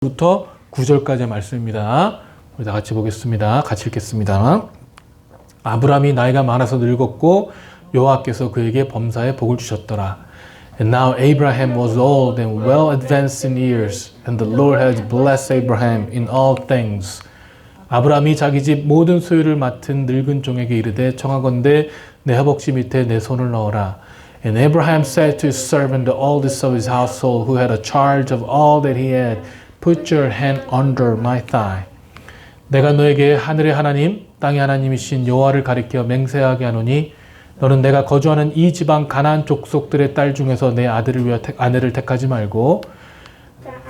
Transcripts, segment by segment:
부터 9절까지의 말씀입니다. 우리 다 같이 보겠습니다. 같이 읽겠습니다. 아브라함이 나이가 많아서 늙었고 여호와께서 그에게 범사에 복을 주셨더라. And now Abraham was old and well advanced in years, and the Lord has blessed Abraham in all things. 아브라함이 자기 집 모든 소유를 맡은 늙은 종에게 이르되 청하건대 내 허벅지 밑에 내 손을 넣어라. And Abraham said to his servant, the oldest of his household, who had a charge of all that he had, Put your hand under my thigh. 내가 너에게 하늘의 하나님, 땅의 하나님이신 여호와를 가리켜 맹세하게 하노니 너는 내가 거주하는 이 지방 가나안 족속들의 딸 중에서 내 아들을 위하여 아내를 택하지 말고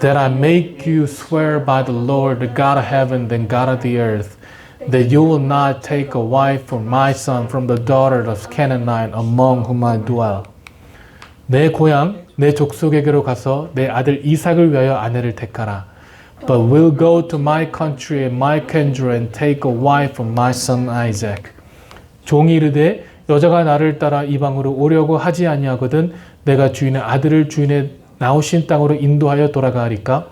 That I make you swear by the Lord, the God of heaven, and God of the earth, that you will not take a wife for my son from the daughter of Canaanite among whom I dwell. 내 고향, 내 족속에게로 가서 내 아들 이삭을 위하여 아내를 택하라. But will go to my country and my kindred and take a wife from my son Isaac. 종이 이르되 여자가 나를 따라 이방으로 오려고 하지 아니하거든 내가 주인의 아들을 주인의 나오신 땅으로 인도하여 돌아가리까?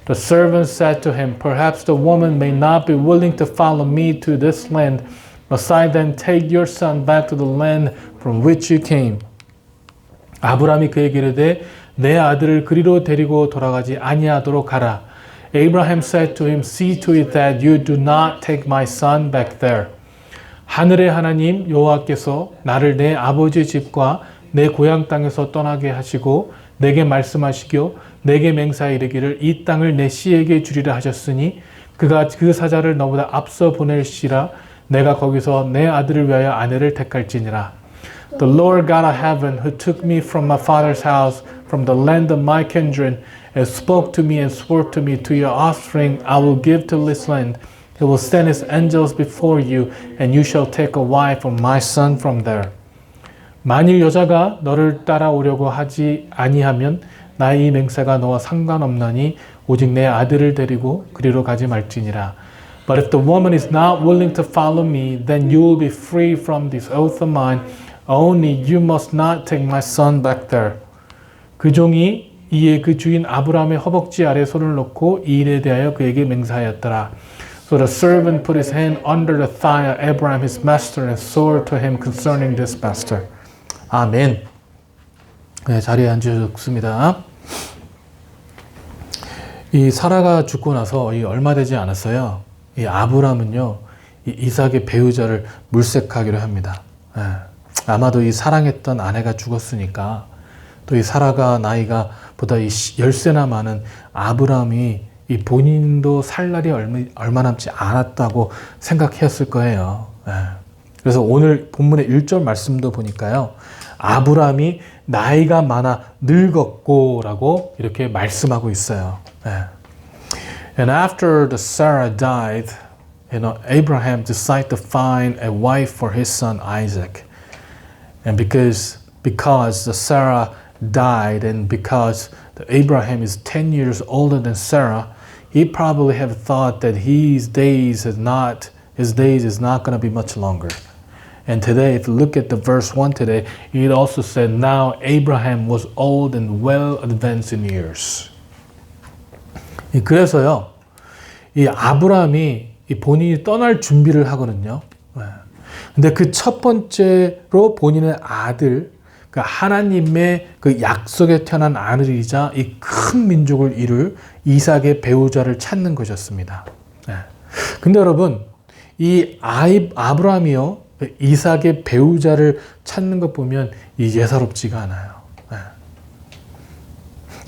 The servant said to him, Perhaps the woman may not be willing to follow me to this land. Aside then take your son back to the land from which you came. 아브라함이 그에게 이르되 내 아들을 그리로 데리고 돌아가지 아니하도록 하라. Abraham said to him, See to it that you do not take my son back there. 하늘의 하나님 여호와께서 나를 내 아버지 집과 내 고향 땅에서 떠나게 하시고 내게 말씀하시기로 내게 맹세하여 이르기를 이 땅을 내 씨에게 주리라 하셨으니 그가 그 사자를 너보다 앞서 보낼시라 내가 거기서 내 아들을 위하여 아내를 택할지니라. The Lord God of heaven, who took me from my father's house, from the land of my kindred, and spoke to me and swore to me, to your offspring I will give to this land. He will send his angels before you, and you shall take a wife for my son from there. 만일 여자가 너를 따라오려고 하지 아니하면 나의 이 맹세가 너와 상관없나니 오직 내 아들을 데리고 그리로 가지 말지니라. But if the woman is not willing to follow me, then you will be free from this oath of mine. Only you must not take my son back there. 그 종이 이에 그 주인 아브라함의 허벅지 아래 손을 놓고 이 일에 대하여 그에게 맹세하였더라. So the servant put his hand under the thigh of Abraham his master and swore to him concerning this master. 아멘. 네, 자리에 앉으셨습니다. 이 사라가 죽고 나서 얼마 되지 않았어요. 이 아브라함은요, 이 이삭의 배우자를 물색하기로 합니다. 네. 아마도 이 사랑했던 아내가 죽었으니까 또 이 사라가 나이가 보다 10세나 많은 아브라함이 이 본인도 살 날이 얼마 남지 않았다고 생각했을 거예요. 네. 그래서 오늘 본문의 1절 말씀도 보니까요. 아브라함이 나이가 많아 늙었고 라고 이렇게 말씀하고 있어요. 네. And after the Sarah died, Abraham decided to find a wife for his son Isaac. And because the Sarah died and because Abraham is 10 years older than Sarah, he probably have thought that his days is not going to be much longer. And today, if you look at the verse 1 today, it also said, Now Abraham was old and well advanced in years. 그래서요, 이 아브라함이 본인이 떠날 준비를 하거든요. 근데 그 첫 번째로 본인의 아들, 그 하나님의 그 약속에 태어난 아들이자 이 큰 민족을 이룰 이삭의 배우자를 찾는 것이었습니다. 근데 여러분, 이 아브라함이요, 이삭의 배우자를 찾는 것 보면 예사롭지가 않아요.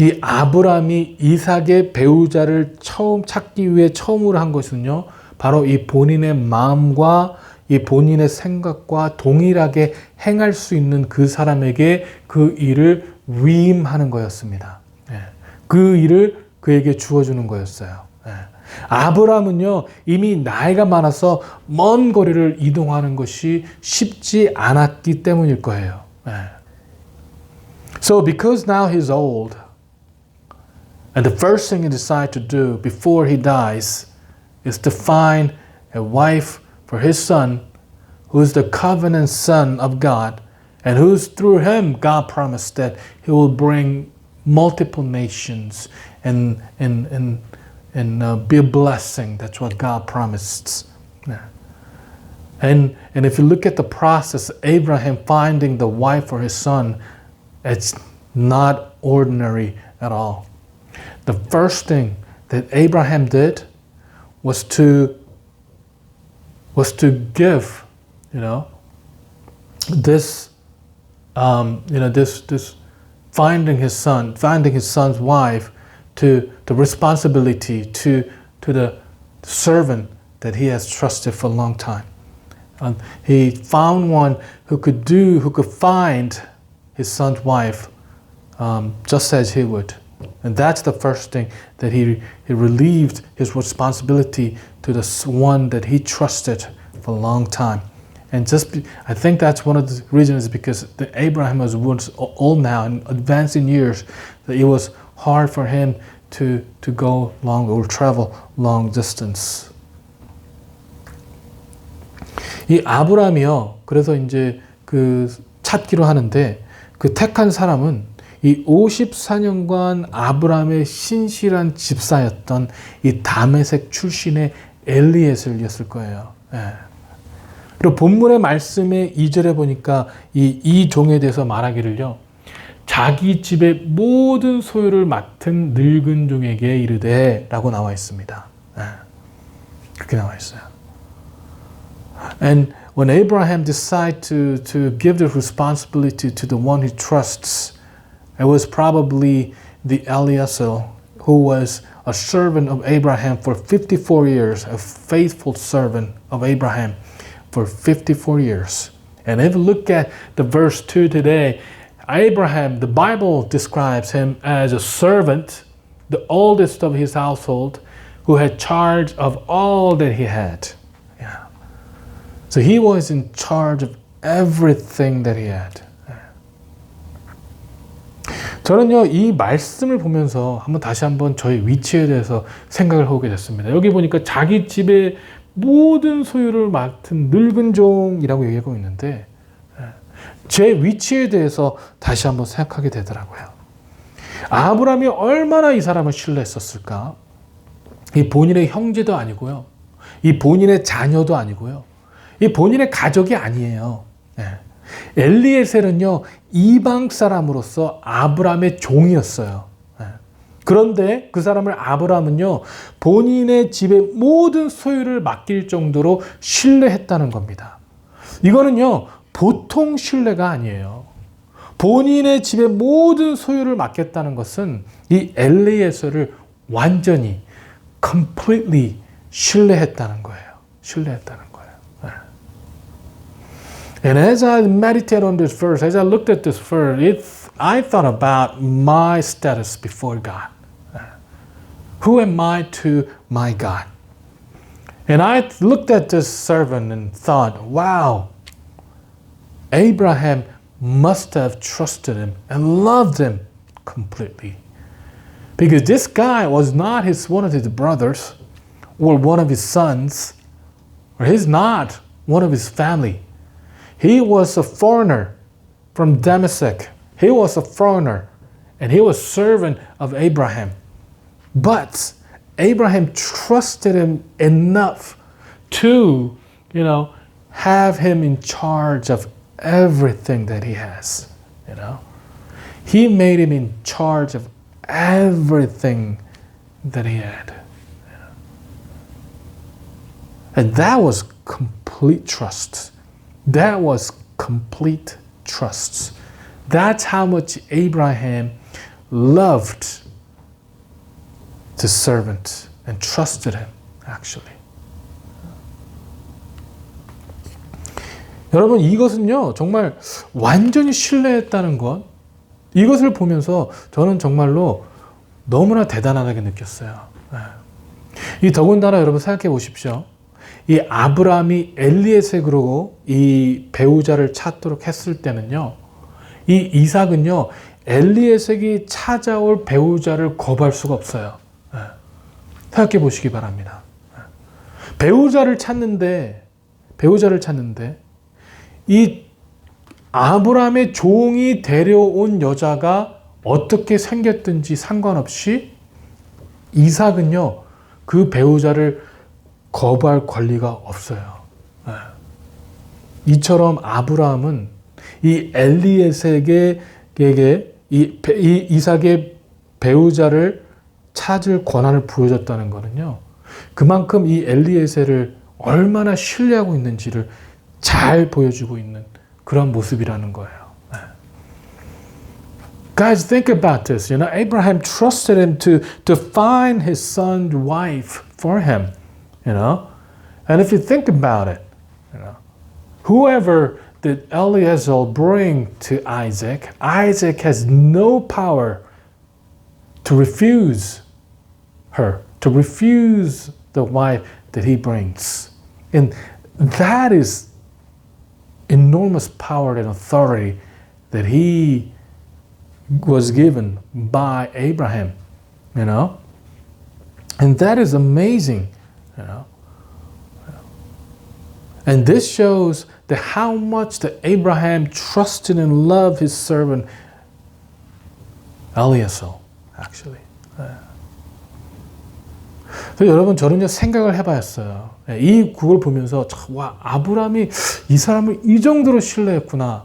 이 아브라함이 이삭의 배우자를 처음 찾기 위해 처음으로 한 것은요, 바로 이 본인의 마음과 이 본인의 생각과 동일하게 행할 수 있는 그 사람에게 그 일을 위임하는 거였습니다. 그 일을 그에게 주어주는 거였어요. 아브라함은요, 이미 나이가 많아서 먼 거리를 이동하는 것이 쉽지 않았기 때문일 거예요. So because now he's old, and the first thing he decided to do before he dies is to find a wife for his son, who is the covenant son of God, and who's through him God promised that he will bring multiple nations and be a blessing. That's what God promised. And if you look at the process, Abraham finding the wife for his son, it's not ordinary at all. The first thing that Abraham did was to give, this finding his son's wife, to the responsibility to the servant that he has trusted for a long time. He found one who could find his son's wife just as he would. And that's the first thing, that he relieved his responsibility to the one that he trusted for a long time. And I think that's one of the reasons, because Abraham was old now and advanced in years, that it was hard for him to go long or travel long distance. 이 아브라함이요, 그래서 이제 찾기로 하는데, 택한 사람은 이 54년간 아브라함의 신실한 집사였던 이 다메섹 출신의 엘리에셀이었을 거예요. 그리고 본문의 말씀의 2절에 보니까 이 종에 대해서 말하기를요, 자기 집의 모든 소유를 맡은 늙은 종에게 이르되 라고 나와 있습니다. 그렇게 나와 있어요. And when Abraham decided to give the responsibility to the one he trusts, it was probably the Eliezer, who was a servant of Abraham for 54 years, a faithful servant of Abraham for 54 years. And if you look at the verse 2 today, Abraham, the Bible describes him as a servant, the oldest of his household, who had charge of all that he had. So he was in charge of everything that he had. 저는요, 이 말씀을 보면서 다시 한번 저의 위치에 대해서 생각을 하게 됐습니다. 여기 보니까 자기 집의 모든 소유를 맡은 늙은 종이라고 얘기하고 있는데, 제 위치에 대해서 다시 한번 생각하게 되더라고요. 아브라함이 얼마나 이 사람을 신뢰했었을까? 이 본인의 형제도 아니고요. 이 본인의 자녀도 아니고요. 이 본인의 가족이 아니에요. 엘리에셀은요, 이방 사람으로서 아브라함의 종이었어요. 그런데 그 사람을 아브라함은요, 본인의 집의 모든 소유를 맡길 정도로 신뢰했다는 겁니다. 이거는요, 보통 신뢰가 아니에요. 본인의 집의 모든 소유를 맡겼다는 것은 이 엘리에셀을 완전히, completely 신뢰했다는 거예요. 신뢰했다는 거예요. And as I meditated on this verse, as I looked at this verse, I thought about my status before God. Who am I to my God? And I looked at this servant and thought, wow, Abraham must have trusted him and loved him completely. Because this guy was not one of his brothers or one of his sons, or he's not one of his family. He was a foreigner from Damascus. He was a foreigner, and he was servant of Abraham. But Abraham trusted him enough to, have him in charge of everything that he has. He made him in charge of everything that he had. And that was complete trust. That was complete trust. That's how much Abraham loved the servant and trusted him, actually. 여러분, 이것은요, 정말 완전히 신뢰했다는 것, 이것을 보면서 저는 정말로 너무나 대단하게 느꼈어요. 이 더군다나 여러분 생각해 보십시오. 이 아브라함이 엘리에셀으로 이 배우자를 찾도록 했을 때는요, 이 이삭은요, 엘리에셀이 찾아올 배우자를 거부할 수가 없어요. 생각해 보시기 바랍니다. 배우자를 찾는데 이 아브라함의 종이 데려온 여자가 어떻게 생겼든지 상관없이 이삭은요, 그 배우자를 거부할 권리가 없어요. 이처럼 아브라함은 이 엘리에셀에게 이 이삭의 배우자를 찾을 권한을 부여줬다는 거는요. 그만큼 이 엘리에셀을 얼마나 신뢰하고 있는지를 잘 보여주고 있는 그런 모습이라는 거예요. Guys, think about this. You know, Abraham trusted him to find his son's wife for him. You know, and if you think about it, you know, whoever did Eliezer bring to Isaac, Isaac has no power to refuse her, to refuse the wife that he brings. And that is enormous power and authority that he was given by Abraham, you know. And that is amazing, you know. And this shows that how much that Abraham trusted and loved his servant Eliezer, actually. 그래서 여러분 저는요 생각을 해봤어요. 이 구걸 보면서 와 아브라함이 이 사람을 이 정도로 신뢰했구나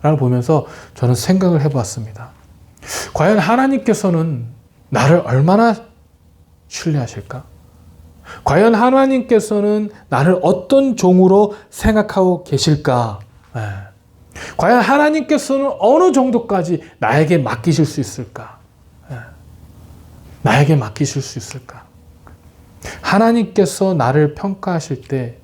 라고 보면서 저는 생각을 해봤습니다. 과연 하나님께서는 나를 얼마나 신뢰하실까? 과연 하나님께서는 나를 어떤 종으로 생각하고 계실까? 과연 하나님께서는 어느 정도까지 나에게 맡기실 수 있을까? 나에게 맡기실 수 있을까? 하나님께서 나를 평가하실 때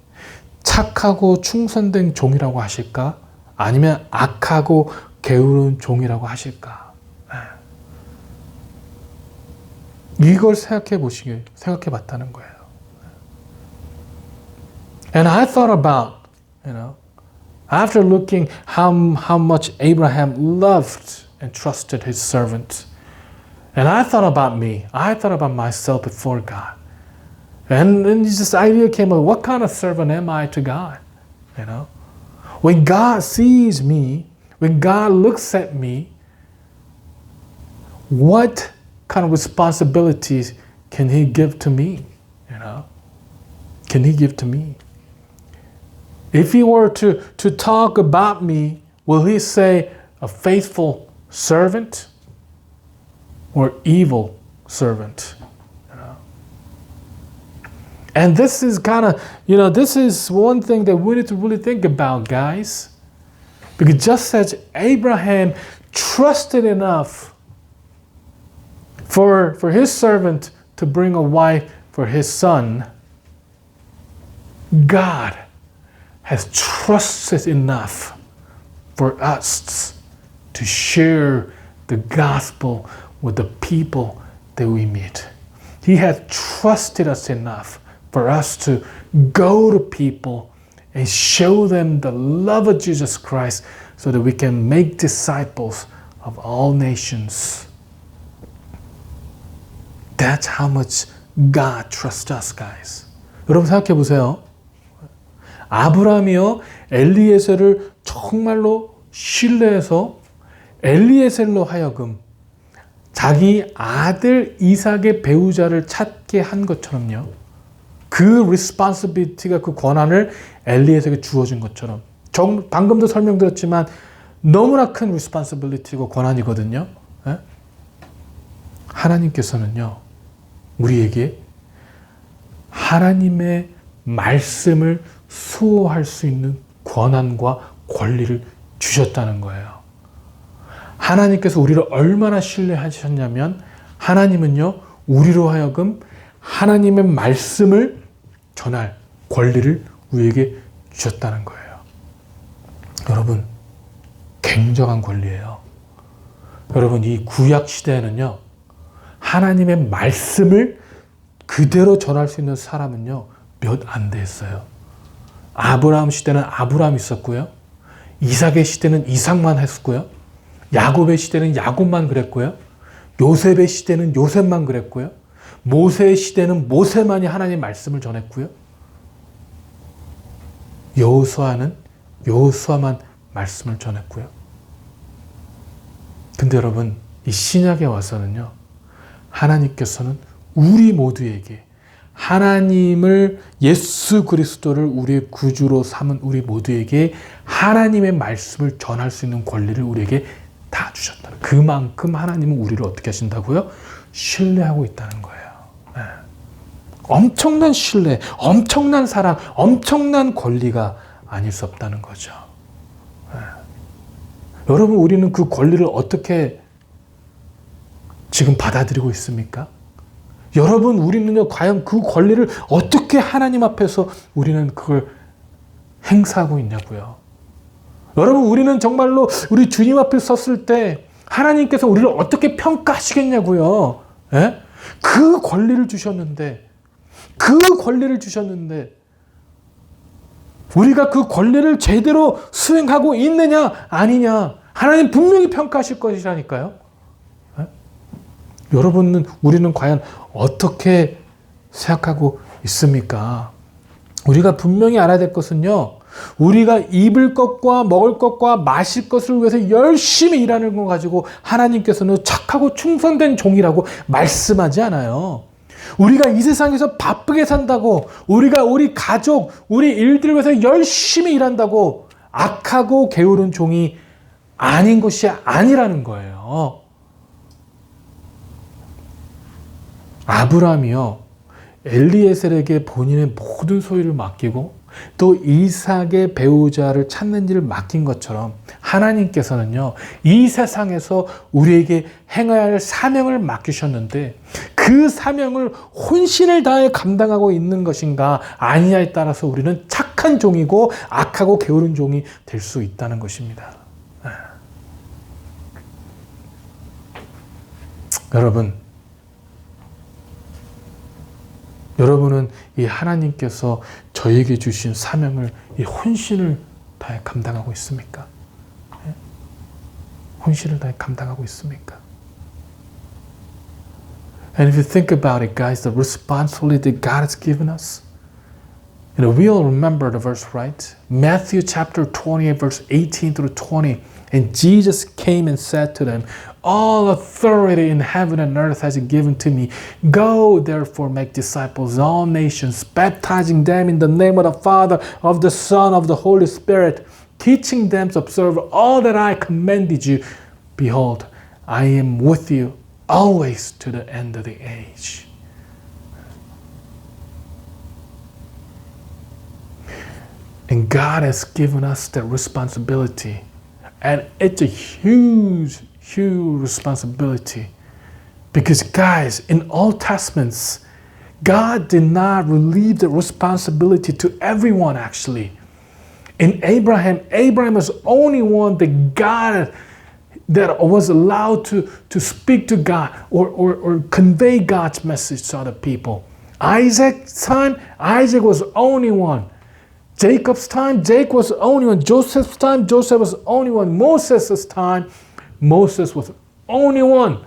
착하고 충성된 종이라고 하실까? 아니면 악하고 게으른 종이라고 하실까? 이걸 생각해 봤다는 거예요. And I thought about, you know, after looking how much Abraham loved and trusted his servant, and I thought about me, I thought about myself before God. And then this idea came up, what kind of servant am I to God? You know? When God sees me, when God looks at me, what kind of responsibilities can He give to me? You know? Can He give to me? If He were to talk about me, will He say a faithful servant or evil servant? And this is kind of, you know, this is one thing that we need to really think about, guys. Because just as Abraham trusted enough for his servant to bring a wife for his son, God has trusted enough for us to share the gospel with the people that we meet. He has trusted us enough for us to go to people and show them the love of Jesus Christ so that we can make disciples of all nations. That's how much God trusts us, guys. 여러분 생각해 보세요. 아브라함이요 엘리에셀을 정말로 신뢰해서 엘리에셀로 하여금 자기 아들 이삭의 배우자를 찾게 한 것처럼요. 그 responsibility가 그 권한을 엘리에셀에게 주어진 것처럼 방금도 설명드렸지만 너무나 큰 responsibility고 권한이거든요. 예? 하나님께서는요 우리에게 하나님의 말씀을 수호할 수 있는 권한과 권리를 주셨다는 거예요. 하나님께서 우리를 얼마나 신뢰하셨냐면 하나님은요 우리로 하여금 하나님의 말씀을 전할 권리를 우리에게 주셨다는 거예요. 여러분, 굉장한 권리예요. 여러분, 이 구약 시대에는요, 하나님의 말씀을 그대로 전할 수 있는 사람은요, 몇 안 됐어요. 아브라함 시대는 아브라함이 있었고요. 이삭의 시대는 이삭만 했었고요. 야곱의 시대는 야곱만 그랬고요. 요셉의 시대는 요셉만 그랬고요. 모세의 시대는 모세만이 하나님의 말씀을 전했고요. 여호수아는 여호수아만 말씀을 전했고요. 근데 여러분, 이 신약에 와서는요, 하나님께서는 우리 모두에게 하나님을 예수 그리스도를 우리의 구주로 삼은 우리 모두에게 하나님의 말씀을 전할 수 있는 권리를 우리에게 다 주셨다. 그만큼 하나님은 우리를 어떻게 하신다고요? 신뢰하고 있다는 거예요. 네. 엄청난 신뢰, 엄청난 사랑, 엄청난 권리가 아닐 수 없다는 거죠. 네. 여러분, 우리는 그 권리를 어떻게 지금 받아들이고 있습니까? 여러분, 우리는요, 과연 그 권리를 어떻게 하나님 앞에서 우리는 그걸 행사하고 있냐고요. 여러분, 우리는 정말로 우리 주님 앞에 섰을 때 하나님께서 우리를 어떻게 평가하시겠냐고요. 예? 그 권리를 주셨는데 우리가 그 권리를 제대로 수행하고 있느냐 아니냐, 하나님 분명히 평가하실 것이라니까요. 예? 우리는 과연 어떻게 생각하고 있습니까? 우리가 분명히 알아야 될 것은요, 우리가 입을 것과 먹을 것과 마실 것을 위해서 열심히 일하는 거 가지고 하나님께서는 착하고 충성된 종이라고 말씀하지 않아요. 우리가 이 세상에서 바쁘게 산다고, 우리가 우리 가족, 우리 일들을 위해서 열심히 일한다고 악하고 게으른 종이 아닌 것이 아니라는 거예요. 아브라함이요, 엘리에셀에게 본인의 모든 소유를 맡기고 또 이삭의 배우자를 찾는 일을 맡긴 것처럼 하나님께서는요, 이 세상에서 우리에게 행해야 할 사명을 맡기셨는데 그 사명을 혼신을 다해 감당하고 있는 것인가 아니냐에 따라서 우리는 착한 종이고 악하고 게으른 종이 될 수 있다는 것입니다. 여러분은 이 하나님께서 저에게 주신 사명을 이 혼신을 다해 감당하고 있습니까? 혼신을 다해 감당하고 있습니까? And if you think about it, guys, the responsibility that God has given us, we all remember the verse, right? Matthew chapter 28, verse 18 through 20. And Jesus came and said to them, all authority in heaven and earth has been given to me. Go, therefore, make disciples of all nations, baptizing them in the name of the Father, of the Son, of the Holy Spirit, teaching them to observe all that I commanded you. Behold, I am with you always to the end of the age. And God has given us that responsibility. And it's a huge responsibility. Because guys, in Old Testaments, God did not relieve the responsibility to everyone actually. In Abraham was the only one that was allowed to speak to God or convey God's message to other people. Isaac's time, Isaac was the only one. Jacob's time, Jacob was the only one. Joseph's time, Joseph was the only one. Moses' time, Moses was the only one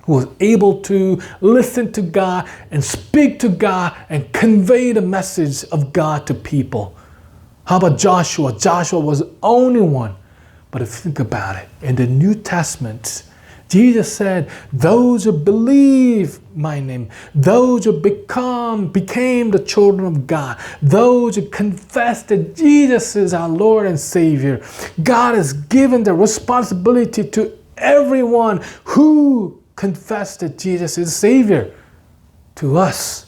who was able to listen to God and speak to God and convey the message of God to people. How about Joshua? Joshua was the only one. But if you think about it, in the New Testament, Jesus said, those who believe my name, those who became the children of God, those who confess that Jesus is our Lord and Savior, God has given the responsibility to everyone who confessed that Jesus is Savior, to us.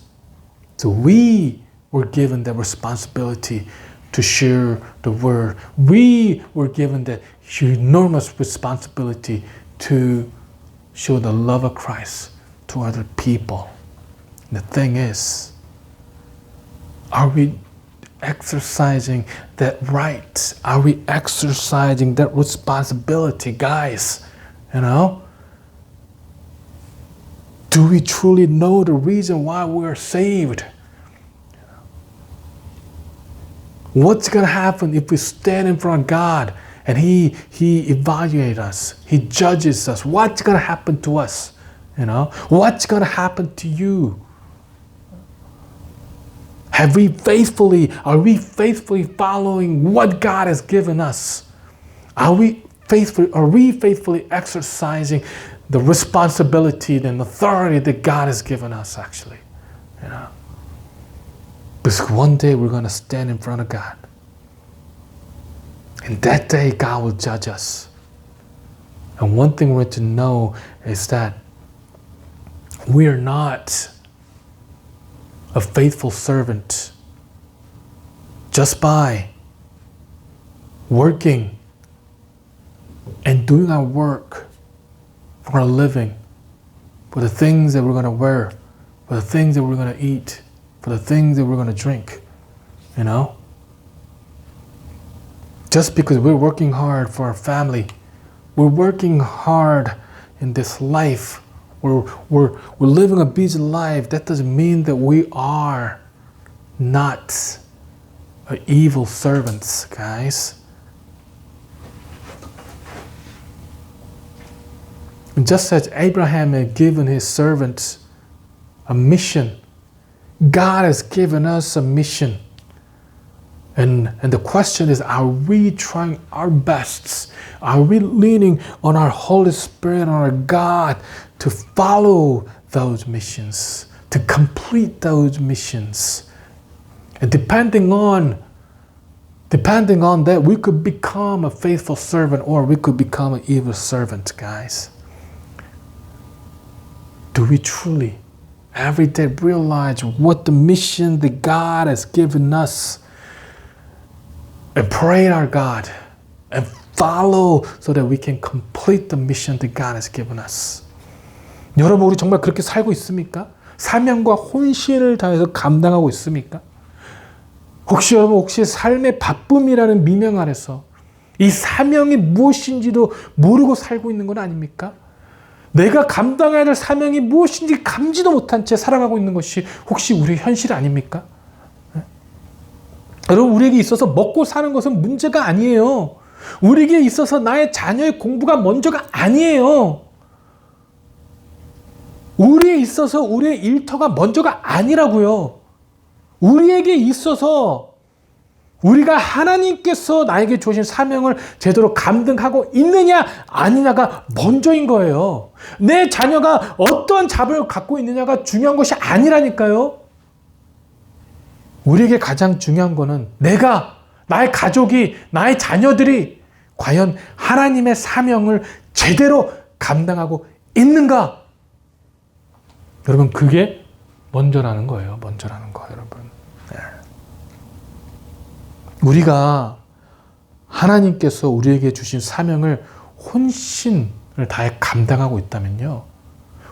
So we were given the responsibility to share the word. We were given that enormous responsibility to show the love of Christ to other people. The thing is, are we exercising that right? Are we exercising that responsibility, guys? Do we truly know the reason why we're saved? What's going to happen if we stand in front of God and He evaluates us, He judges us? What's going to happen to us? What's going to happen to you? Are we faithfully following what God has given us? Are we faithfully exercising the responsibility and authority that God has given us, actually? Because one day we're going to stand in front of God. And that day God will judge us. And one thing we're to know is that we are not a faithful servant just by working and doing our work for a living, for the things that we're going to wear, for the things that we're going to eat, for the things that we're going to drink, you know? Just because we're working hard for our family, we're working hard in this life, we're living a busy life, that doesn't mean that we are not evil servants, guys. Just as Abraham had given his servants a mission, God has given us a mission. And the question is, are we trying our best? Are we leaning on our Holy Spirit, on our God, to follow those missions, to complete those missions? And depending on that, we could become a faithful servant or we could become an evil servant, guys. Do we truly every day realize what the mission that God has given us and pray our God and follow so that we can complete the mission that God has given us? 여러분, 우리 정말 그렇게 살고 있습니까? 사명과 혼신을 다해서 감당하고 있습니까? 혹시 삶의 바쁨이라는 미명 아래서 이 사명이 무엇인지도 모르고 살고 있는 건 아닙니까? 내가 감당해야 될 사명이 무엇인지 감지도 못한 채 살아가고 있는 것이 혹시 우리의 현실 아닙니까? 여러분, 우리에게 있어서 먹고 사는 것은 문제가 아니에요. 우리에게 있어서 나의 자녀의 공부가 먼저가 아니에요. 우리에 있어서 우리의 일터가 먼저가 아니라고요. 우리에게 있어서 우리가 하나님께서 나에게 주신 사명을 제대로 감당하고 있느냐 아니냐가 먼저인 거예요. 내 자녀가 어떤 잡을 갖고 있느냐가 중요한 것이 아니라니까요. 우리에게 가장 중요한 거는 내가, 나의 가족이, 나의 자녀들이 과연 하나님의 사명을 제대로 감당하고 있는가? 여러분, 그게 먼저라는 거예요. 먼저라는 거, 여러분. 네. 우리가 하나님께서 우리에게 주신 사명을 혼신을 다해 감당하고 있다면요,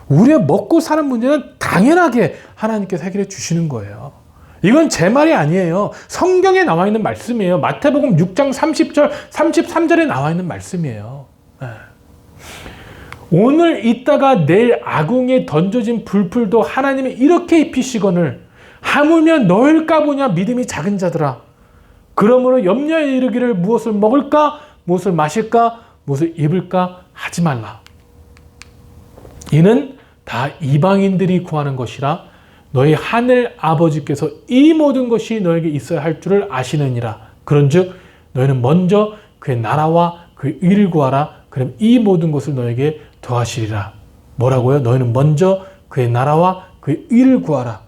우리의 먹고 사는 문제는 당연하게 하나님께서 해결해 주시는 거예요. 이건 제 말이 아니에요. 성경에 나와 있는 말씀이에요. 마태복음 6장 30절, 33절에 나와 있는 말씀이에요. 네. 오늘 있다가 내일 아궁이에 던져진 불풀도 하나님이 이렇게 입히시거늘 하물며 너일까 보냐 믿음이 작은 자들아. 그러므로 염려에 이르기를 무엇을 먹을까, 무엇을 마실까, 무엇을 입을까 하지 말라. 이는 다 이방인들이 구하는 것이라 너희 하늘 아버지께서 이 모든 것이 너에게 있어야 할 줄을 아시느니라. 그런즉 너희는 먼저 그의 나라와 그의 의를 구하라. 그럼 이 모든 것을 너에게 더하시리라. 뭐라고요? 너희는 먼저 그의 나라와 그의 의를 구하라.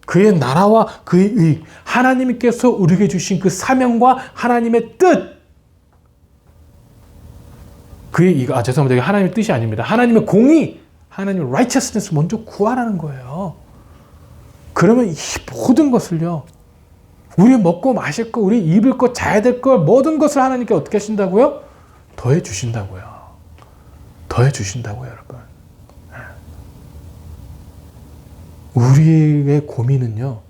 그의 나라와 그의 의, 하나님께서 우리에게 주신 그 사명과 하나님의 뜻, 그의 죄송합니다. 하나님의 뜻이 아닙니다. 하나님의 공의, 하나님의 righteousness 먼저 구하라는 거예요. 그러면 이 모든 것을요, 우리 먹고 마실 거, 우리 입을 거, 자야 될 거, 모든 것을 하나님께 어떻게 하신다고요? 더해 주신다고요. 더해 주신다고요, 여러분. 우리의 고민은요,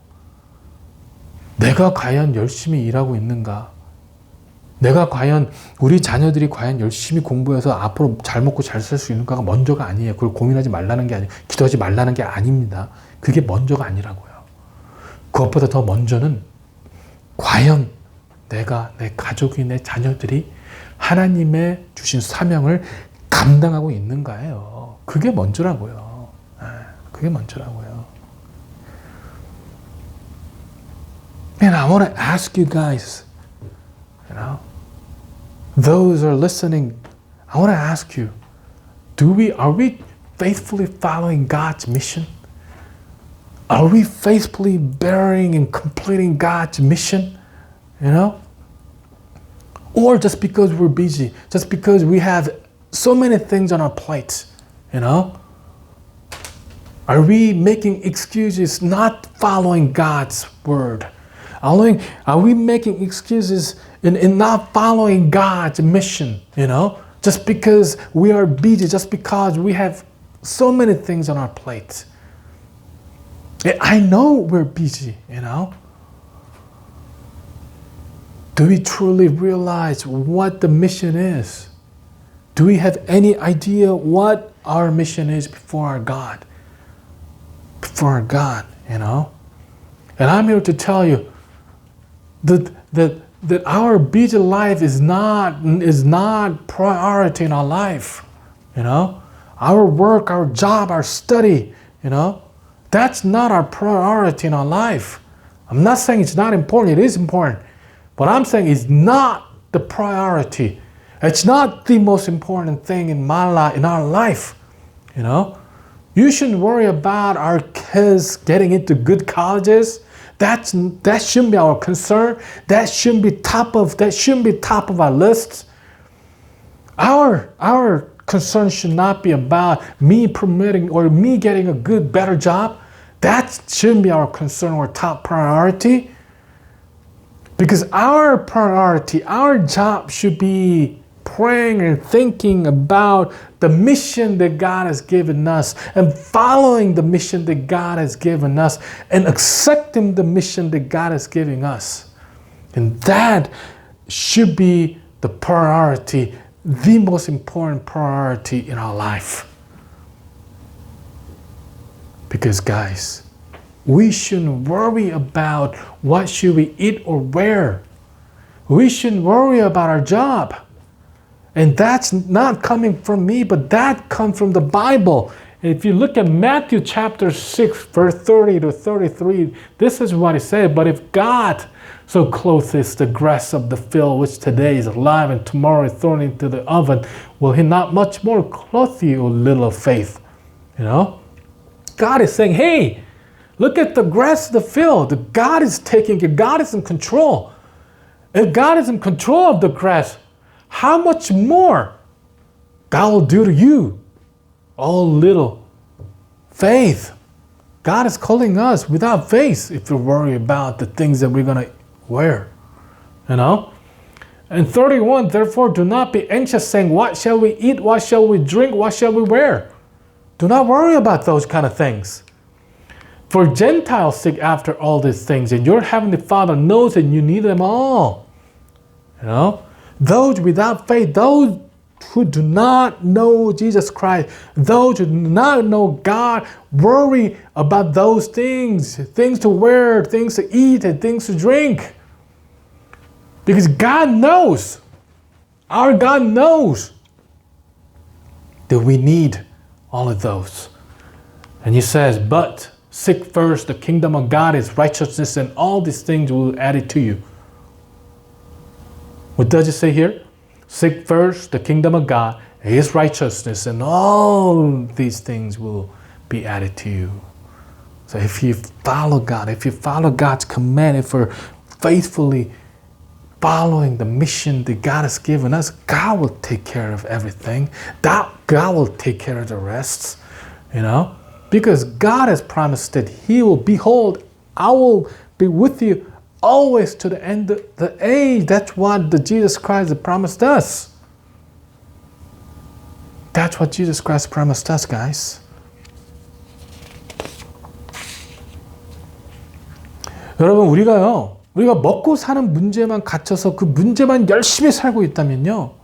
내가 과연 열심히 일하고 있는가? 내가 과연, 우리 자녀들이 과연 열심히 공부해서 앞으로 잘 먹고 잘 살 수 있는가가 먼저가 아니에요. 그걸 고민하지 말라는 게 아니에요. 기도하지 말라는 게 아닙니다. 그게 먼저가 아니라고요. 그것보다 더 먼저는 과연 내가, 내 가족이, 내 자녀들이 하나님의 주신 사명을 감당하고 있는가예요. 그게 먼저라고요. 그게 먼저라고요. And I want to ask you guys, those who are listening, I want to ask you, are we faithfully following God's mission? Are we faithfully bearing and completing God's mission? You know? Or just because we're busy, just because we have so many things on our plate, you know? Are we making excuses not following God's word? Are we making excuses in not following God's mission, you know? Just because we are busy, just because we have so many things on our plate. I know we're busy, you know? Do we truly realize what the mission is? Do we have any idea what our mission is before our God? Before our God, you know? And I'm here to tell you that our busy life is not priority in our life, you know? Our work, our job, our study, you know? That's not our priority in our life. I'm not saying it's not important, it is important. But I'm saying it's not the priority. It's not the most important thing in our life. You know, you shouldn't worry about our kids getting into good colleges. That shouldn't be our concern. That shouldn't be top of our list. Our concern should not be about me promoting or me getting a better job. That shouldn't be our concern or top priority. Because our priority, our job should be praying and thinking about the mission that God has given us and following the mission that God has given us and accepting the mission that God is giving us. And that should be the priority, the most important priority in our life. Because guys, we shouldn't worry about what should we eat or wear. We shouldn't worry about our job. And that's not coming from me, but that comes from the Bible. If you look at Matthew chapter 6, verse 30 to 33, this is what it said. But if God so clothes the grass of the field, which today is alive and tomorrow is thrown into the oven, will he not much more clothe you, O little of faith? You know? God is saying, hey, look at the grass of the field. God is taking it. God is in control. If God is in control of the grass, how much more God will do to you? Oh, little faith. God is calling us without faith if we worry about the things that we're going to wear. You know? And 31, therefore do not be anxious saying, what shall we eat? What shall we drink? What shall we wear? Do not worry about those kind of things. For Gentiles seek after all these things, and your heavenly Father knows that you need them all. You know, those without faith, those who do not know Jesus Christ, those who do not know God, worry about those things to wear, things to eat, and things to drink. Because God knows, our God knows that we need all of those. And he says, but seek first the kingdom of God, his righteousness, and all these things will be added to you. What does it say here? Seek first the kingdom of God, his righteousness, and all these things will be added to you. So if you follow God, if you follow God's command, if we're faithfully following the mission that God has given us, God will take care of everything. God will take care of the rest, you know? Because God has promised that he will, behold, I will be with you always to the end of the age. That's what Jesus Christ promised us. That's what Jesus Christ promised us, guys. 여러분, 우리가 먹고 사는 문제만 갇혀서 그 문제만 열심히 살고 있다면요,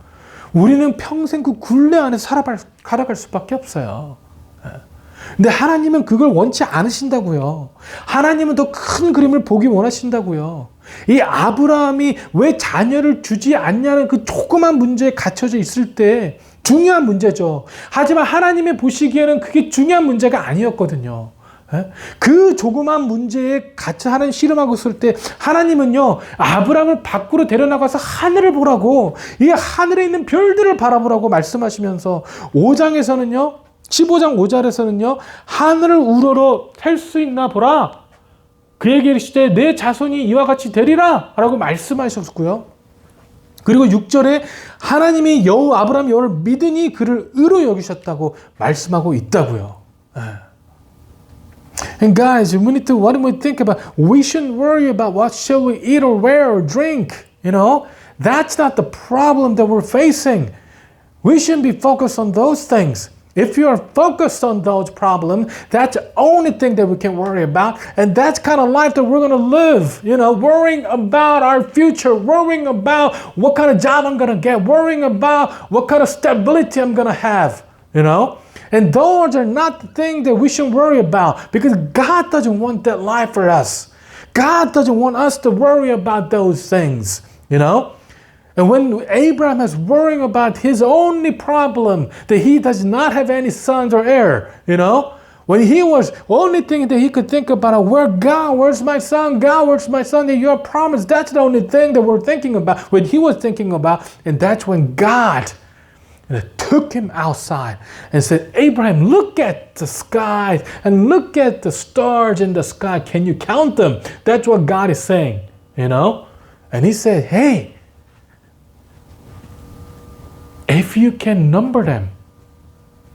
우리는 평생 그 굴레 안에 살아갈 수밖에 없어요. 근데 하나님은 그걸 원치 않으신다고요. 하나님은 더 큰 그림을 보기 원하신다고요. 이 아브라함이 왜 자녀를 주지 않냐는 그 조그만 문제에 갇혀져 있을 때 중요한 문제죠. 하지만 하나님이 보시기에는 그게 중요한 문제가 아니었거든요. 그 조그만 문제에 같이 하나님 씨름하고 있을 때 하나님은요, 아브라함을 밖으로 데려나가서 하늘을 보라고, 이 하늘에 있는 별들을 바라보라고 말씀하시면서 5장에서는요 15장 5절에서는요. 하늘을 우러러 셀 수 있나 보라. 그에게 이르시되 내 자손이 이와 같이 되리라 라고 말씀하셨고요. 그리고 6절에 하나님이 아브라함 여호와를 믿으니 그를 의로 여기셨다고 말씀하고 있다고요. And guys, we need to, what do we think about? We shouldn't worry about what shall we eat or wear or drink. You know, that's not the problem that we're facing. We shouldn't be focused on those things. If you are focused on those problems, that's the only thing that we can worry about. And that's kind of life that we're going to live. You know, worrying about our future, worrying about what kind of job I'm going to get, worrying about what kind of stability I'm going to have. You know? And those are not the things that we should worry about because God doesn't want that life for us. God doesn't want us to worry about those things, you know? And when Abraham is worrying about his only problem, that he does not have any sons or heir, you know? When he was, only thing that he could think about, where's my son? God, where's my son that you have promised? That's the only thing that we're thinking about, what he was thinking about. And that's when God took him outside and said, Abraham, look at the sky and look at the stars in the sky. Can you count them? That's what God is saying, you know? And he said, hey, if you can number them,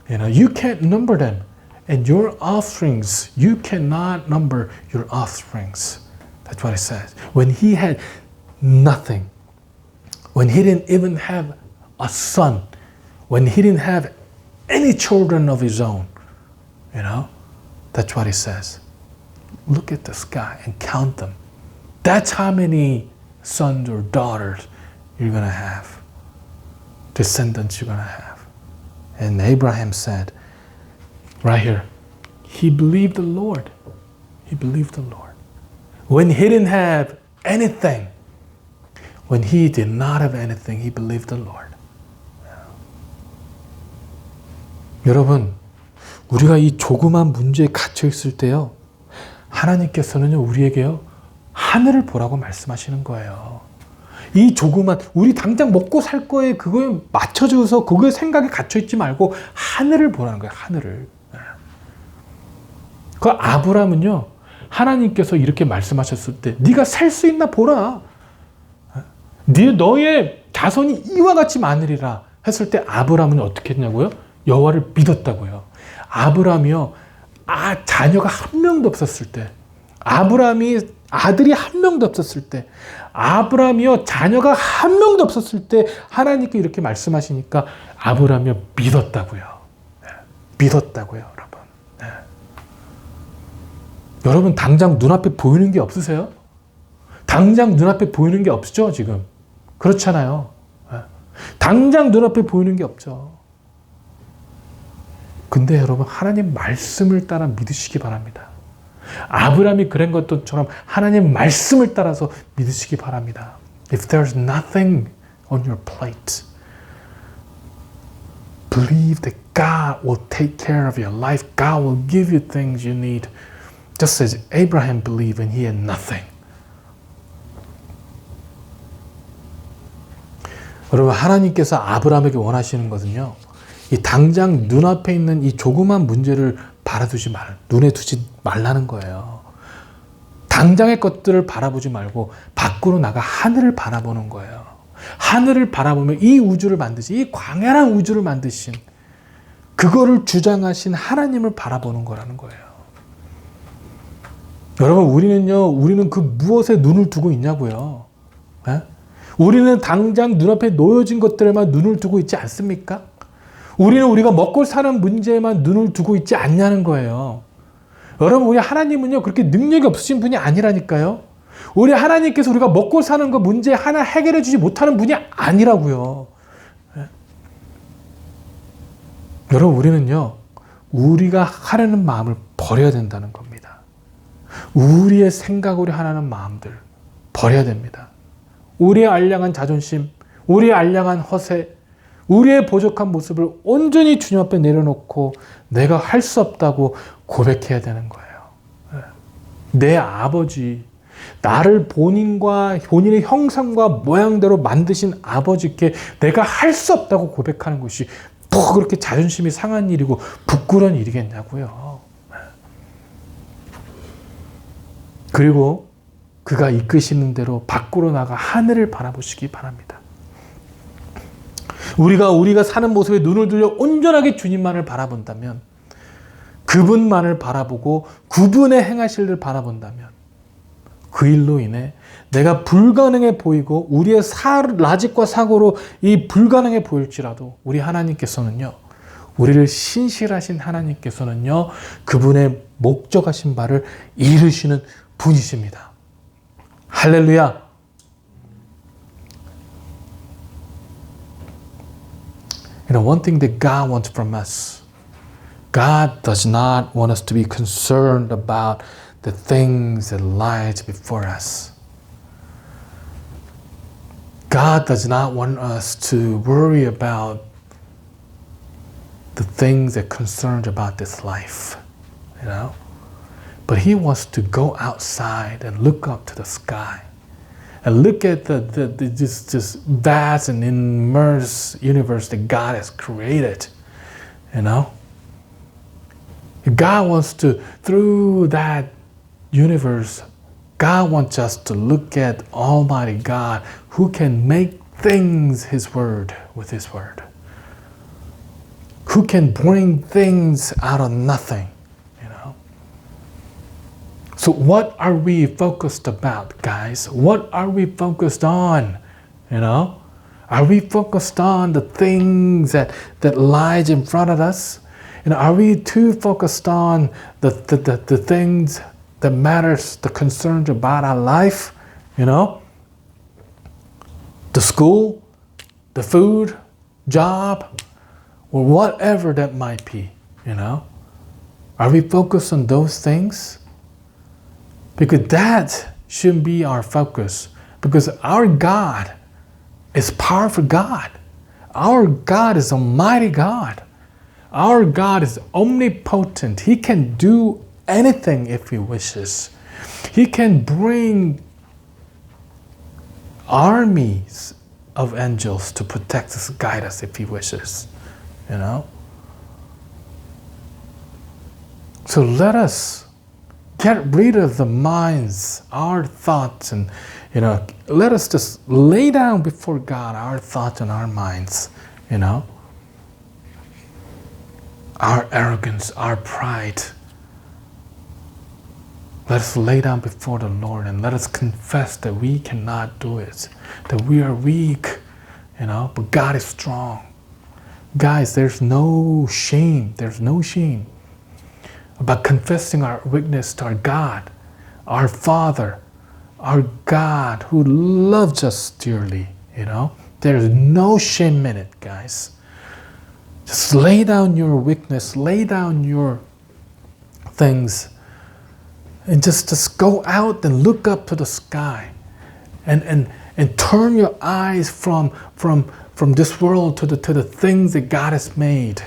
you know, you can't number them. And your offsprings, you cannot number your offsprings. That's what it says. When he had nothing, when he didn't even have a son, when he didn't have any children of his own, you know, that's what he says. Look at the sky and count them. That's how many sons or daughters you're going to have, descendants you're going to have. And Abraham said, right here, he believed the Lord. He believed the Lord. When he didn't have anything, when he did not have anything, he believed the Lord. 여러분, 우리가 이 조그만 문제에 갇혀 있을 때요, 하나님께서는요, 우리에게요, 하늘을 보라고 말씀하시는 거예요. 이 조그만, 우리 당장 먹고 살 거에 그거에 맞춰줘서 그거에 생각에 갇혀 있지 말고 하늘을 보라는 거예요, 하늘을. 그 아브라함은요, 하나님께서 이렇게 말씀하셨을 때, 네가 살 수 있나 보라. 너의 자손이 이와 같이 많으리라 했을 때 아브라함은 어떻게 했냐고요? 여호와를 믿었다고요. 아브라함이요, 자녀가 한 명도 없었을 때, 아브라함이 아들이 한 명도 없었을 때, 아브라함이요, 자녀가 한 명도 없었을 때 하나님께 이렇게 말씀하시니까 아브라함이요, 믿었다고요. 믿었다고요, 여러분. 여러분, 당장 눈앞에 보이는 게 없으세요? 당장 눈앞에 보이는 게 없죠, 지금? 그렇잖아요. 당장 눈앞에 보이는 게 없죠. 근데 여러분, 하나님 말씀을 따라 믿으시기 바랍니다. 아브라함이 그런 것처럼 하나님 말씀을 따라서 믿으시기 바랍니다. If there's nothing on your plate, believe that God will take care of your life. God will give you things you need. Just as Abraham believed and he had nothing. 여러분, 하나님께서 아브라함에게 원하시는 것은요, 이 당장 눈앞에 있는 이 조그만 문제를 눈에 두지 말라는 거예요. 당장의 것들을 바라보지 말고 밖으로 나가 하늘을 바라보는 거예요. 하늘을 바라보면 이 우주를 만드신, 이 광활한 우주를 만드신, 그거를 주장하신 하나님을 바라보는 거라는 거예요. 여러분, 우리는 그 무엇에 눈을 두고 있냐고요. 에? 우리는 당장 눈앞에 놓여진 것들에만 눈을 두고 있지 않습니까? 우리가 먹고 사는 문제에만 눈을 두고 있지 않냐는 거예요. 여러분, 우리 하나님은요, 그렇게 능력이 없으신 분이 아니라니까요. 우리 하나님께서 우리가 먹고 사는 거 문제 하나 해결해 주지 못하는 분이 아니라고요. 여러분, 우리는요, 우리가 하려는 마음을 버려야 된다는 겁니다. 우리의 생각으로 하라는 마음들 버려야 됩니다. 우리의 알량한 자존심, 우리의 알량한 허세, 우리의 부족한 모습을 온전히 주님 앞에 내려놓고 내가 할 수 없다고 고백해야 되는 거예요. 내 아버지, 나를 본인의 형상과 모양대로 만드신 아버지께 내가 할 수 없다고 고백하는 것이 뭐 그렇게 자존심이 상한 일이고 부끄러운 일이겠냐고요. 그리고 그가 이끄시는 대로 밖으로 나가 하늘을 바라보시기 바랍니다. 우리가 사는 모습에 눈을 들려 온전하게 주님만을 바라본다면, 그분만을 바라보고 그분의 행하실 일을 바라본다면, 그 일로 인해 내가 불가능해 보이고 우리의 라직과 사고로 이 불가능해 보일지라도 우리 하나님께서는요, 우리를 신실하신 하나님께서는요, 그분의 목적하신 바를 이루시는 분이십니다. 할렐루야. One thing that God wants from us, God does not want us to be concerned about the things that lie before us. God does not want us to worry about the things that concern about this life, But He wants to go outside and look up to the sky and look at this vast and immense universe that God has created, God wants to, through that universe, God wants us to look at Almighty God who can make things His Word with His Word. Who can bring things out of nothing, So what are we focused about, guys? What are we focused on, Are we focused on the things that lies in front of us? Are we too focused on the things that matters, the concerns about our life, The school, the food, job, or whatever that might be, Are we focused on those things? Because that shouldn't be our focus. Because our God is powerful God. Our God is Almighty God. Our God is omnipotent. He can do anything if He wishes. He can bring armies of angels to protect us, guide us if He wishes. So let us get rid of the minds, our thoughts, and let us just lay down before God our thoughts and our minds, our arrogance, our pride. Let us lay down before the Lord and let us confess that we cannot do it, that we are weak, but God is strong. Guys, there's no shame. There's no shame about confessing our weakness to our God, our Father, our God who loves us dearly, There's no shame in it, guys. Just lay down your weakness, lay down your things, and just go out and look up to the sky and turn your eyes from this world to the things that God has made.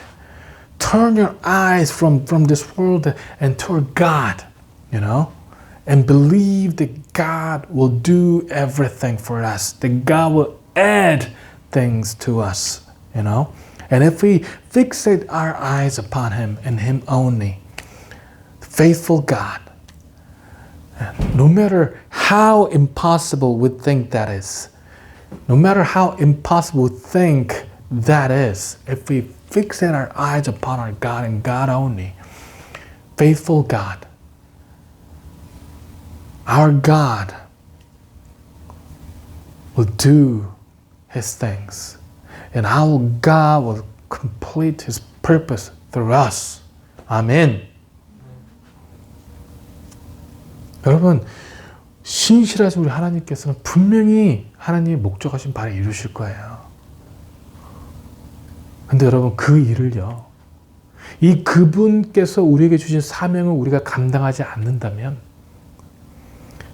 Turn your eyes from this world and toward God, and believe that God will do everything for us, that God will add things to us, And if we fixate our eyes upon Him and Him only, faithful God, no matter how impossible we think that is, no matter how impossible we think that is, if we fixate our eyes upon our God and God only, faithful God, our God will do His things. And our God will complete His purpose through us. 아멘. 여러분, 신실하신 우리 하나님께서는 분명히 하나님의 목적하신 바를 이루실 거예요. 근데 여러분, 그 일을요, 이 그분께서 우리에게 주신 사명을 우리가 감당하지 않는다면,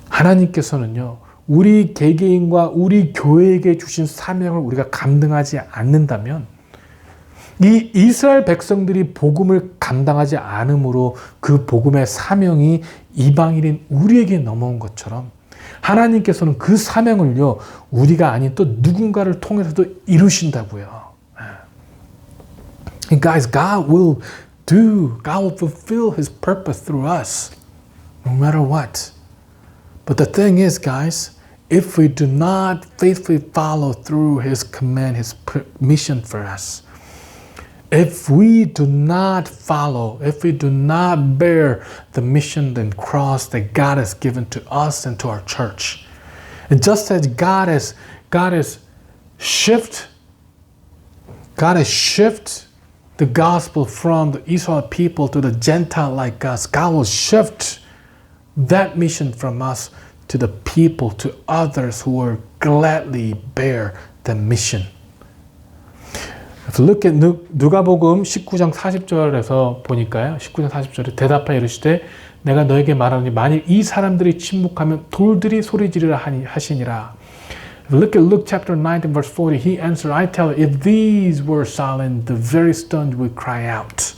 하나님께서는요, 우리 개개인과 우리 교회에게 주신 사명을 우리가 감당하지 않는다면, 이 이스라엘 백성들이 복음을 감당하지 않으므로 그 복음의 사명이 이방인인 우리에게 넘어온 것처럼, 하나님께서는 그 사명을요, 우리가 아닌 또 누군가를 통해서도 이루신다고요. And guys, God will fulfill His purpose through us, no matter what. But the thing is, guys, if we do not faithfully follow through His command, His mission for us, if we do not follow, if we do not bear the mission and cross that God has given to us and to our church, and just as God has shift the gospel from the Israel people to the Gentile like us, God will shift that mission from us to the people, to others who will gladly bear the mission. If you look at 누가복음 19장 40절에서 보니까요. 19장 40절에 대답하여 이르시되 내가 너에게 말하노니 만일 이 사람들이 침묵하면 돌들이 소리 지르라 하시니라. If you look at Luke chapter 19 verse 40, he answered, I tell you, if these were silent, the very stones would cry out.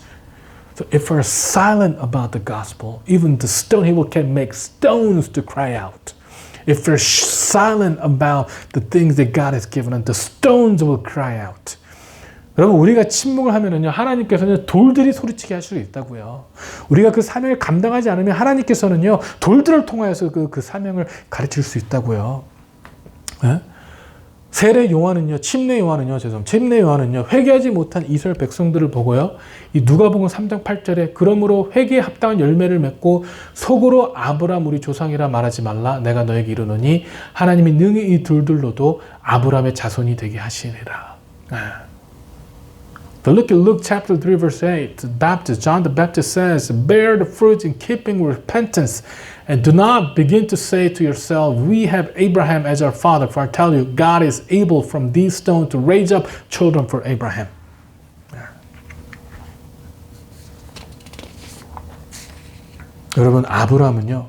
So if we're silent about the gospel, even the stone, He can make stones to cry out. If we're silent about the things that God has given us, the stones will cry out. 여러분, 우리가 침묵을 하면은요, 하나님께서는 돌들이 소리치게 할 수도 있다고요. 우리가 그 사명을 감당하지 않으면 하나님께서는요, 돌들을 통하여서 그 사명을 가르칠 수 있다고요. 네? 침례 요한은요, 회개하지 못한 이스라엘 백성들을 보고요, 이 누가복음 3장 8절에 그러므로 회개에 합당한 열매를 맺고 속으로 아브라함 우리 조상이라 말하지 말라. 내가 너에게 이르노니 하나님이 능히 이 돌들로도 아브라함의 자손이 되게 하시리라. But look at Luke chapter 3 verse 8. John the Baptist says, bear the fruit in keeping with repentance and do not begin to say to yourself, we have Abraham as our father. For I tell you, God is able from these stones to raise up children for Abraham. 여러분, 아브라함은요,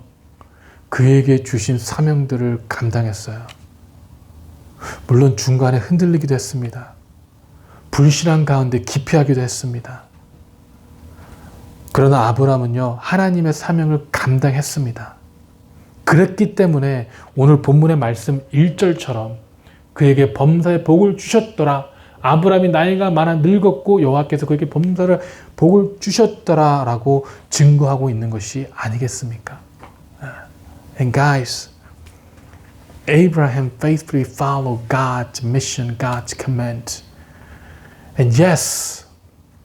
그에게 주신 사명들을 감당했어요. 물론 중간에 흔들리기도 했습니다. 불신앙 가운데 기피하기도 했습니다. 그러나 아브라함은요, 하나님의 사명을 감당했습니다. 그랬기 때문에 오늘 본문의 말씀 1절처럼 그에게 범사의 복을 주셨더라. 아브라함이 나이가 많아 늙었고 여호와께서 그에게 범사의 복을 주셨더라 라고 증거하고 있는 것이 아니겠습니까? And guys, Abraham faithfully followed God's mission, God's command. And yes,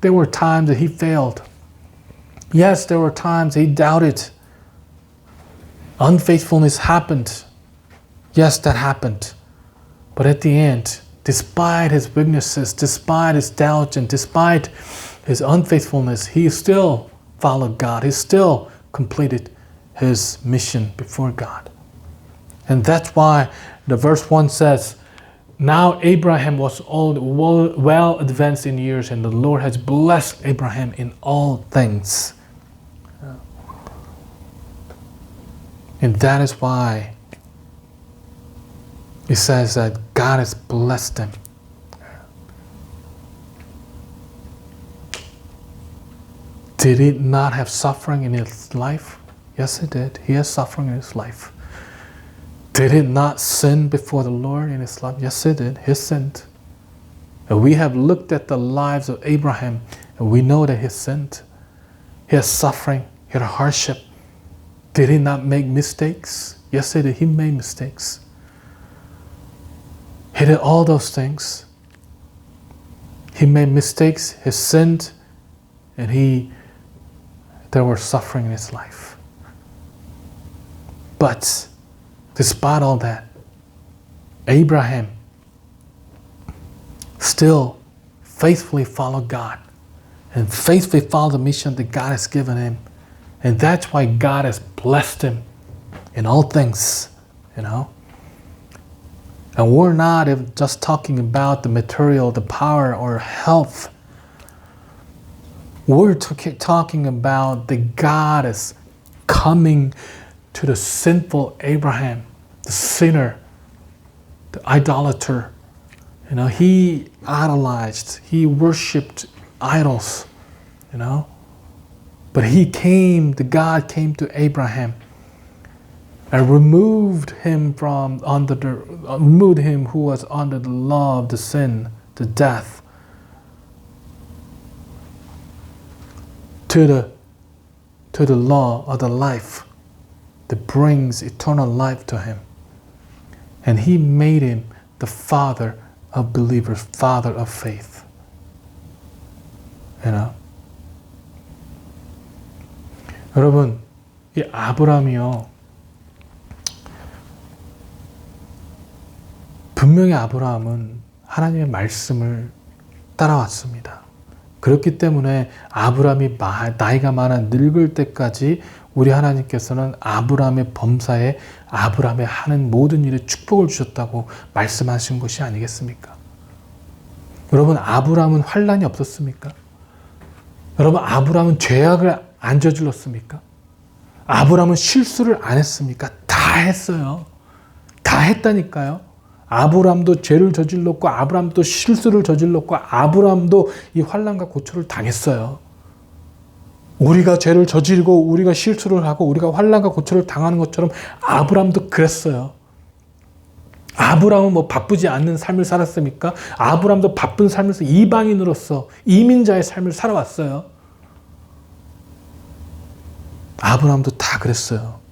there were times that he failed. Yes, there were times he doubted. Unfaithfulness happened. Yes, that happened. But at the end, despite his weaknesses, despite his doubts, and despite his unfaithfulness, he still followed God. He still completed his mission before God. And that's why the verse 1 says, now Abraham was old, well advanced in years, and the Lord has blessed Abraham in all things. And that is why it says that God has blessed him. Did he not have suffering in his life? Yes, he did. He has suffering in his life. Did he not sin before the Lord in his life? Yes, he did. He sinned. And we have looked at the lives of Abraham, and we know that he sinned. He had suffering. He had a hardship. Did he not make mistakes? Yes, he did. He made mistakes. He did all those things. He made mistakes. He sinned, and there was suffering in his life. But despite all that, Abraham still faithfully followed God and faithfully followed the mission that God has given him. And that's why God has blessed him in all things, you know. And we're not just talking about the material, the power, or health. We're talking about that God is coming to the sinful Abraham, the sinner, the idolater. You know, he idolized, he worshipped idols, you know. But God came to Abraham and removed him who was under the law of the sin, the death. to the law of the life that brings eternal life to him. And he made him the father of believers, father of faith. You know? 여러분, 이 아브라함이요. 분명히 아브라함은 하나님의 말씀을 따라왔습니다. 그렇기 때문에 아브라함이 나이가 많아 늙을 때까지 우리 하나님께서는 아브라함의 범사에 아브라함의 하는 모든 일에 축복을 주셨다고 말씀하신 것이 아니겠습니까? 여러분, 아브라함은 환난이 없었습니까? 여러분, 아브라함은 죄악을 안 저질렀습니까? 아브라함은 실수를 안 했습니까? 다 했어요. 다 했다니까요. 아브라함도 죄를 저질렀고 아브라함도 실수를 저질렀고 아브라함도 이 환난과 고초를 당했어요. 우리가 죄를 저지르고 우리가 실수를 하고 우리가 환난과 고초를 당하는 것처럼 아브라함도 그랬어요. 아브라함은 뭐 바쁘지 않는 삶을 살았습니까? 아브라함도 바쁜 삶에서 이방인으로서 이민자의 삶을 살아왔어요. 아브라함도 다 그랬어요.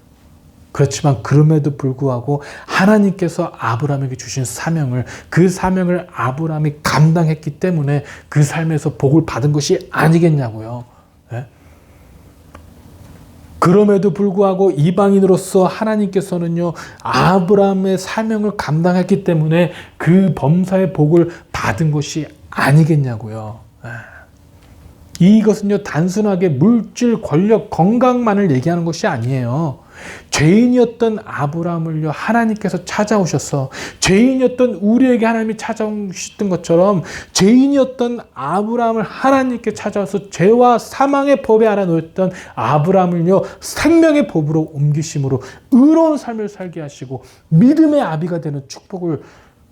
그렇지만 그럼에도 불구하고 하나님께서 아브라함에게 주신 사명을, 그 사명을 아브라함이 감당했기 때문에 그 삶에서 복을 받은 것이 아니겠냐고요. 네? 그럼에도 불구하고 이방인으로서 하나님께서는요, 아브라함의 사명을 감당했기 때문에 그 범사의 복을 받은 것이 아니겠냐고요. 네. 이것은요, 단순하게 물질, 권력, 건강만을 얘기하는 것이 아니에요. 죄인이었던 아브라함을요, 하나님께서 찾아오셔서 죄인이었던 우리에게 하나님이 찾아오셨던 것처럼 죄인이었던 아브라함을 하나님께 찾아와서 죄와 사망의 법에 알아 놓였던 아브라함을요, 생명의 법으로 옮기심으로 의로운 삶을 살게 하시고 믿음의 아비가 되는 축복을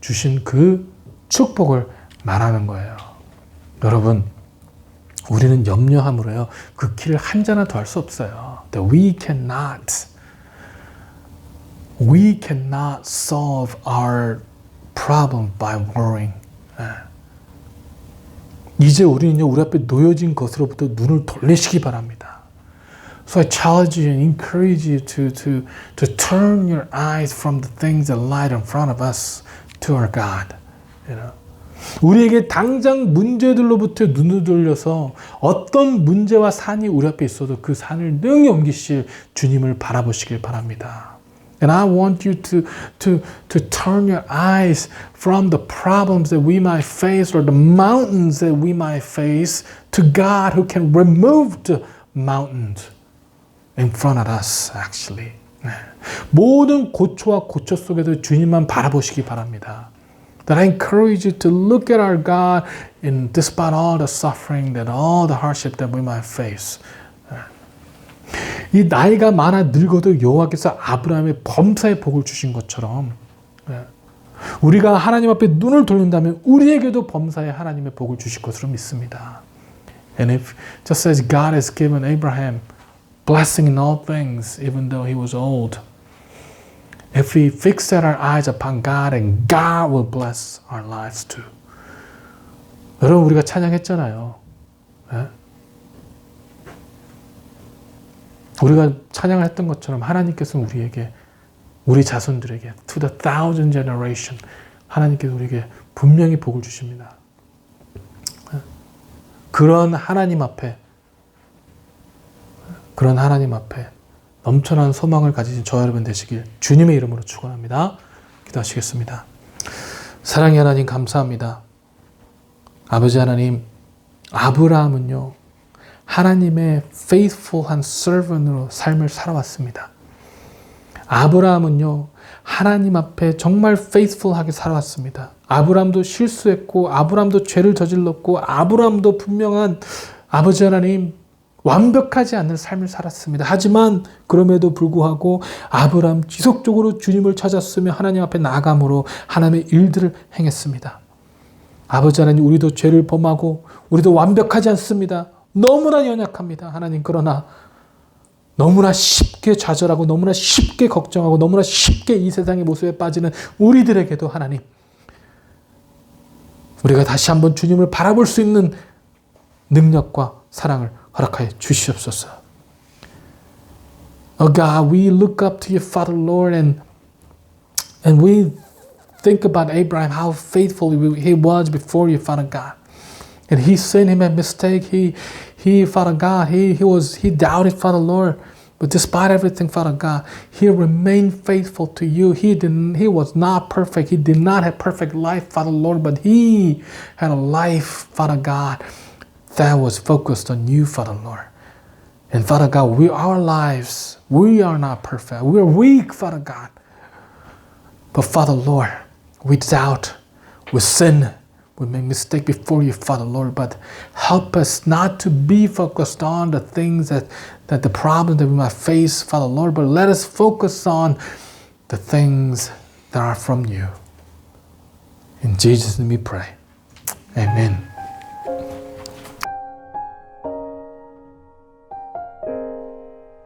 주신 그 축복을 말하는 거예요. 여러분, 우리는 염려함으로요, 그 길을 한자나 더 할 수 없어요. That we cannot solve our problem by worrying. 이제 우리는요, 우리 앞에 놓여진 것으로부터 눈을 돌리시기 바랍니다. So I challenge you and encourage you to turn your eyes from the things that lie in front of us to our God. You know? 우리에게 당장 문제들로부터 눈을 돌려서 어떤 문제와 산이 우리 앞에 있어도 그 산을 능히 옮기실 주님을 바라보시길 바랍니다. And I want you to turn your eyes from the problems that we might face or the mountains that we might face to God who can remove the mountains in front of us, actually. 모든 고초와 고초 속에도 주님만 바라보시기 바랍니다. That I encourage you to look at our God in despite all the suffering, that all the hardship that we might face. 이 나이가 많아 늙어도 여호와께서 아브라함의 범사의 복을 주신 것처럼 우리가 하나님 앞에 눈을 돌린다면 우리에게도 범사의 하나님의 복을 주실 것으로 믿습니다. And if just as God has given Abraham blessing in all things, even though he was old, if we fix our eyes upon God, and God will bless our lives too. 여러분, 우리가 찬양했잖아요. 네? 우리가 찬양을 했던 것처럼 하나님께서는 우리에게, 우리 자손들에게 to the 1000 generation 하나님께서 우리에게 분명히 복을 주십니다. 네? 그런 하나님 앞에 넘쳐나는 소망을 가지신 저 여러분 되시길 주님의 이름으로 축원합니다. 기도하시겠습니다. 사랑의 하나님, 감사합니다. 아버지 하나님, 아브라함은요, 하나님의 faithful한 servant으로 삶을 살아왔습니다. 아브라함은요, 하나님 앞에 정말 faithful하게 살아왔습니다. 아브라함도 실수했고 아브라함도 죄를 저질렀고 아브라함도 분명한 아버지 하나님 완벽하지 않는 삶을 살았습니다. 하지만 그럼에도 불구하고 아브라함 지속적으로 주님을 찾았으며 하나님 앞에 나아감으로 하나님의 일들을 행했습니다. 아버지 하나님, 우리도 죄를 범하고 우리도 완벽하지 않습니다. 너무나 연약합니다. 하나님, 그러나 너무나 쉽게 좌절하고 너무나 쉽게 걱정하고 너무나 쉽게 이 세상의 모습에 빠지는 우리들에게도 하나님, 우리가 다시 한번 주님을 바라볼 수 있는 능력과 사랑을 허락하여 주시옵소서. Oh God, we look up to you, Father Lord, and we think about Abraham, how faithful he was before you, Father God. And he sinned, he made a mistake. He, Father God, he doubted, Father Lord. But despite everything, Father God, he remained faithful to you. He was not perfect. He did not have perfect life, Father Lord, but he had a life, Father God, that was focused on you, Father Lord. And Father God, our lives, we are not perfect. We are weak, Father God. But Father Lord, we doubt, we sin, we make mistake before you, Father Lord, but help us not to be focused on the things that the problems that we might face, Father Lord, but let us focus on the things that are from you. In Jesus' name we pray. Amen.